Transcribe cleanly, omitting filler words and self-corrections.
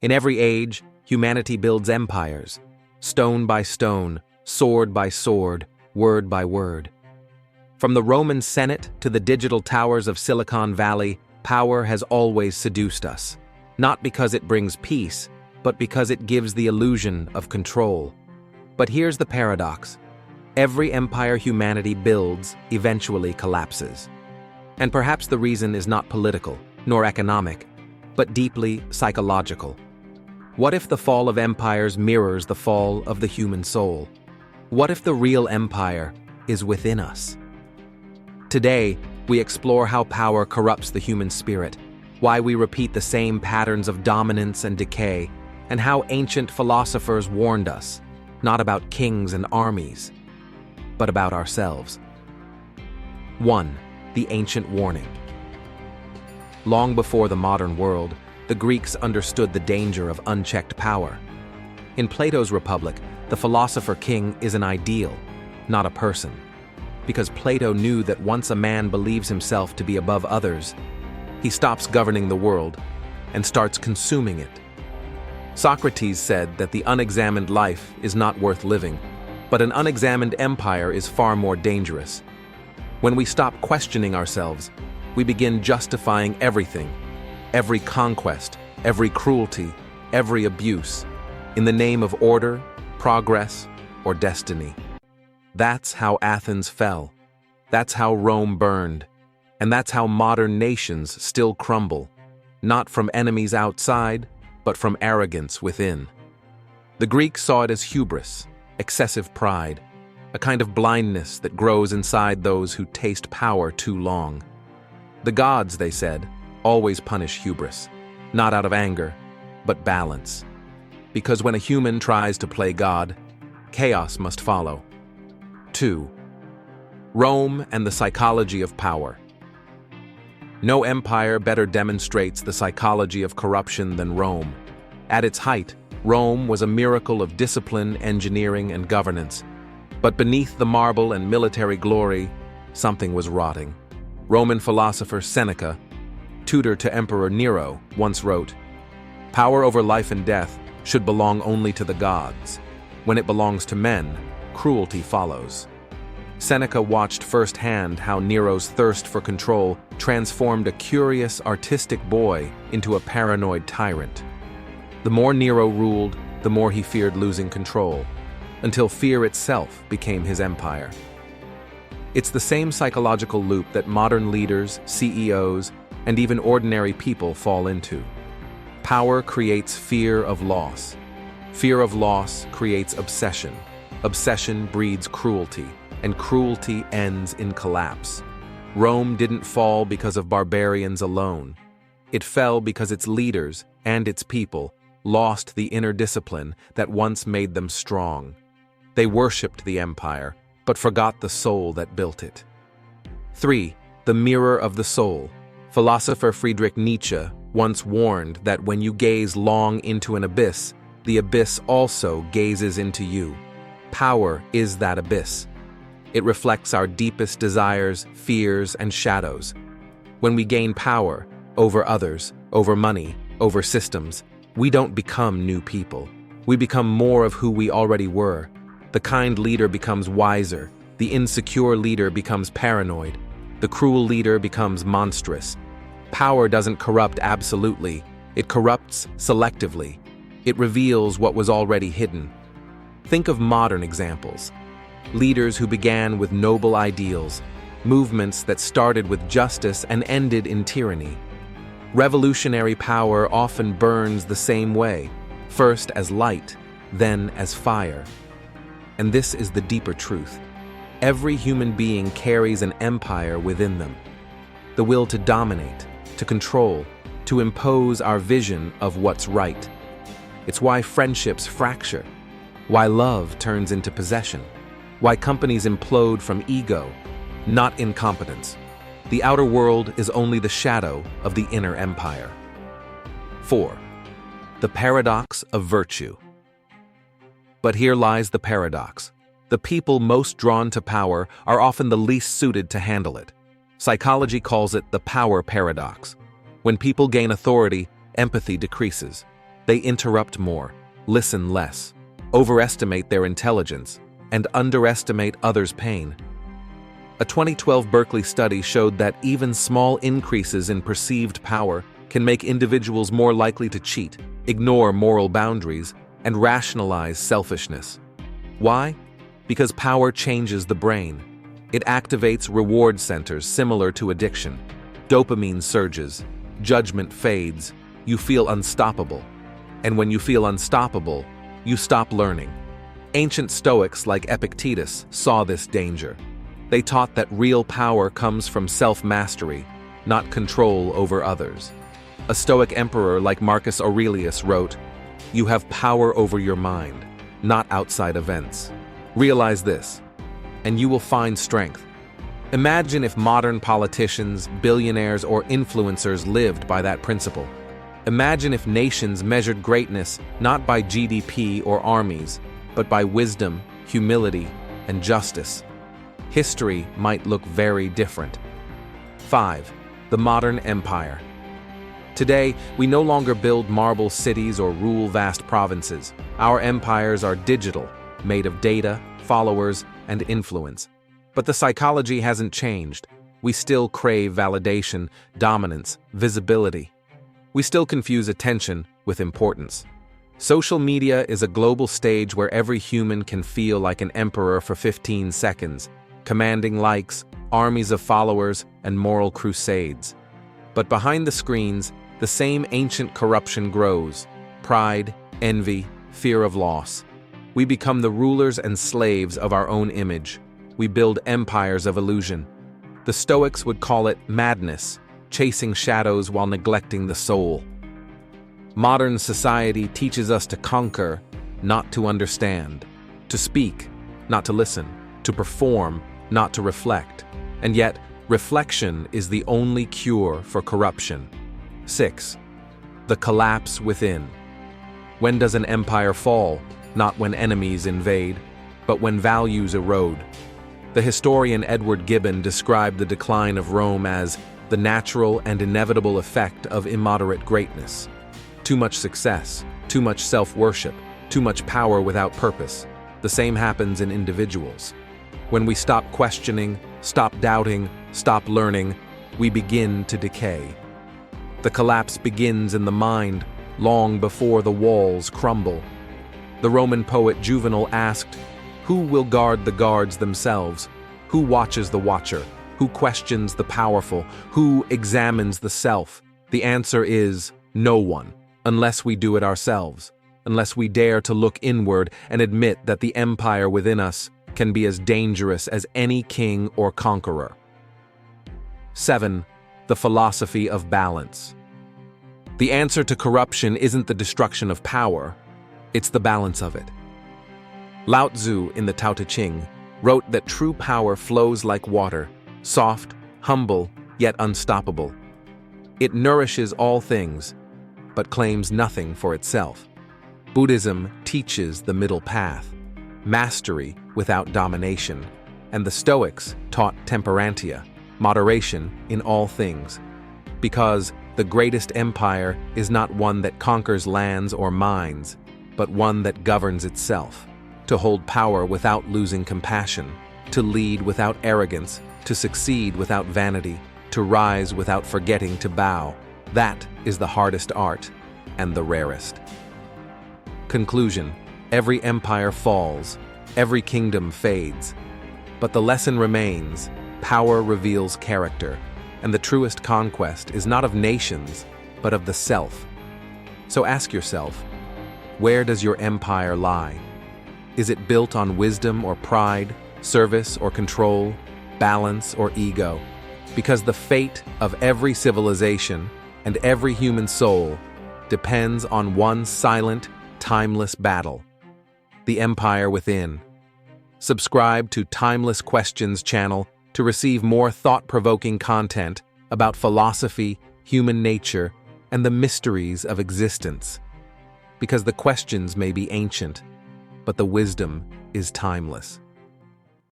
In every age, humanity builds empires, stone by stone, sword by sword, word by word. From the Roman Senate to the digital towers of Silicon Valley, power has always seduced us, not because it brings peace, but because it gives the illusion of control. But here's the paradox. Every empire humanity builds eventually collapses. And perhaps the reason is not political, nor economic, but deeply psychological. What if the fall of empires mirrors the fall of the human soul? What if the real empire is within us? Today, we explore how power corrupts the human spirit, why we repeat the same patterns of dominance and decay, and how ancient philosophers warned us, not about kings and armies, but about ourselves. 1. The ancient warning. Long before the modern world, the Greeks understood the danger of unchecked power. In Plato's Republic, the philosopher king is an ideal, not a person, because Plato knew that once a man believes himself to be above others, he stops governing the world and starts consuming it. Socrates said that the unexamined life is not worth living, but an unexamined empire is far more dangerous. When we stop questioning ourselves, we begin justifying everything, every conquest, every cruelty, every abuse, in the name of order, progress, or destiny. That's how Athens fell. That's how Rome burned. And that's how modern nations still crumble, not from enemies outside, but from arrogance within. The Greeks saw it as hubris, excessive pride, a kind of blindness that grows inside those who taste power too long. The gods, they said, always punish hubris, not out of anger, but balance. Because when a human tries to play God, chaos must follow. 2. Rome and the psychology of power. No empire better demonstrates the psychology of corruption than Rome. At its height, Rome was a miracle of discipline, engineering, and governance. But beneath the marble and military glory, something was rotting. Roman philosopher Seneca, tutor to Emperor Nero, once wrote, "Power over life and death should belong only to the gods. When it belongs to men, cruelty follows." Seneca watched firsthand how Nero's thirst for control transformed a curious, artistic boy into a paranoid tyrant. The more Nero ruled, the more he feared losing control, until fear itself became his empire. It's the same psychological loop that modern leaders, CEOs, and even ordinary people fall into. Power creates fear of loss. Fear of loss creates obsession. Obsession breeds cruelty, and cruelty ends in collapse. Rome didn't fall because of barbarians alone. It fell because its leaders and its people lost the inner discipline that once made them strong. They worshipped the empire, but forgot the soul that built it. 3. The mirror of the soul. Philosopher Friedrich Nietzsche once warned that when you gaze long into an abyss, the abyss also gazes into you. Power is that abyss. It reflects our deepest desires, fears, and shadows. When we gain power over others, over money, over systems, we don't become new people. We become more of who we already were. The kind leader becomes wiser. The insecure leader becomes paranoid. The cruel leader becomes monstrous. Power doesn't corrupt absolutely. It corrupts selectively. It reveals what was already hidden. Think of modern examples. Leaders who began with noble ideals, movements that started with justice and ended in tyranny. Revolutionary power often burns the same way, first as light, then as fire. And this is the deeper truth. Every human being carries an empire within them. The will to dominate, to control, to impose our vision of what's right. It's why friendships fracture, why love turns into possession, why companies implode from ego, not incompetence. The outer world is only the shadow of the inner empire. 4. The paradox of virtue. But here lies the paradox. The people most drawn to power are often the least suited to handle it. Psychology calls it the power paradox. When people gain authority, empathy decreases. They interrupt more, listen less, overestimate their intelligence, and underestimate others' pain. A 2012 Berkeley study showed that even small increases in perceived power can make individuals more likely to cheat, ignore moral boundaries, and rationalize selfishness. Why? Because power changes the brain. It activates reward centers similar to addiction. Dopamine surges, judgment fades, you feel unstoppable. And when you feel unstoppable, you stop learning. Ancient Stoics like Epictetus saw this danger. They taught that real power comes from self-mastery, not control over others. A Stoic emperor like Marcus Aurelius wrote, "You have power over your mind, not outside events. Realize this, and you will find strength." Imagine if modern politicians, billionaires, or influencers lived by that principle. Imagine if nations measured greatness not by GDP or armies, but by wisdom, humility, and justice. History might look very different. 5. The modern empire. Today, we no longer build marble cities or rule vast provinces. Our empires are digital, made of data, followers, and influence. But the psychology hasn't changed. We still crave validation, dominance, visibility. We still confuse attention with importance. Social media is a global stage where every human can feel like an emperor for 15 seconds, commanding likes, armies of followers, and moral crusades. But behind the screens, the same ancient corruption grows: pride, envy, fear of loss. We become the rulers and slaves of our own image. We build empires of illusion. The Stoics would call it madness, chasing shadows while neglecting the soul. Modern society teaches us to conquer, not to understand, to speak, not to listen, to perform, not to reflect. And yet, reflection is the only cure for corruption. 6. The collapse within. When does an empire fall? Not when enemies invade, but when values erode. The historian Edward Gibbon described the decline of Rome as the natural and inevitable effect of immoderate greatness. Too much success, too much self-worship, too much power without purpose. The same happens in individuals. When we stop questioning, stop doubting, stop learning, we begin to decay. The collapse begins in the mind long before the walls crumble. The Roman poet Juvenal asked, "Who will guard the guards themselves? Who watches the watcher? Who questions the powerful? Who examines the self?" The answer is no one, unless we do it ourselves, unless we dare to look inward and admit that the empire within us can be as dangerous as any king or conqueror. 7. The philosophy of balance. The answer to corruption isn't the destruction of power, it's the balance of it. Lao Tzu in the Tao Te Ching wrote that true power flows like water, soft, humble, yet unstoppable. It nourishes all things, but claims nothing for itself. Buddhism teaches the middle path, mastery without domination, and the Stoics taught temperantia, moderation in all things. Because the greatest empire is not one that conquers lands or minds, but one that governs itself. To hold power without losing compassion, to lead without arrogance, to succeed without vanity, to rise without forgetting to bow. That is the hardest art and the rarest. Conclusion: every empire falls, every kingdom fades. But the lesson remains: power reveals character, and the truest conquest is not of nations, but of the self. So ask yourself, where does your empire lie? Is it built on wisdom or pride, service or control, balance or ego? Because the fate of every civilization and every human soul depends on one silent, timeless battle: the empire within. Subscribe to Timeless Questions channel to receive more thought-provoking content about philosophy, human nature, and the mysteries of existence. Because the questions may be ancient, but the wisdom is timeless.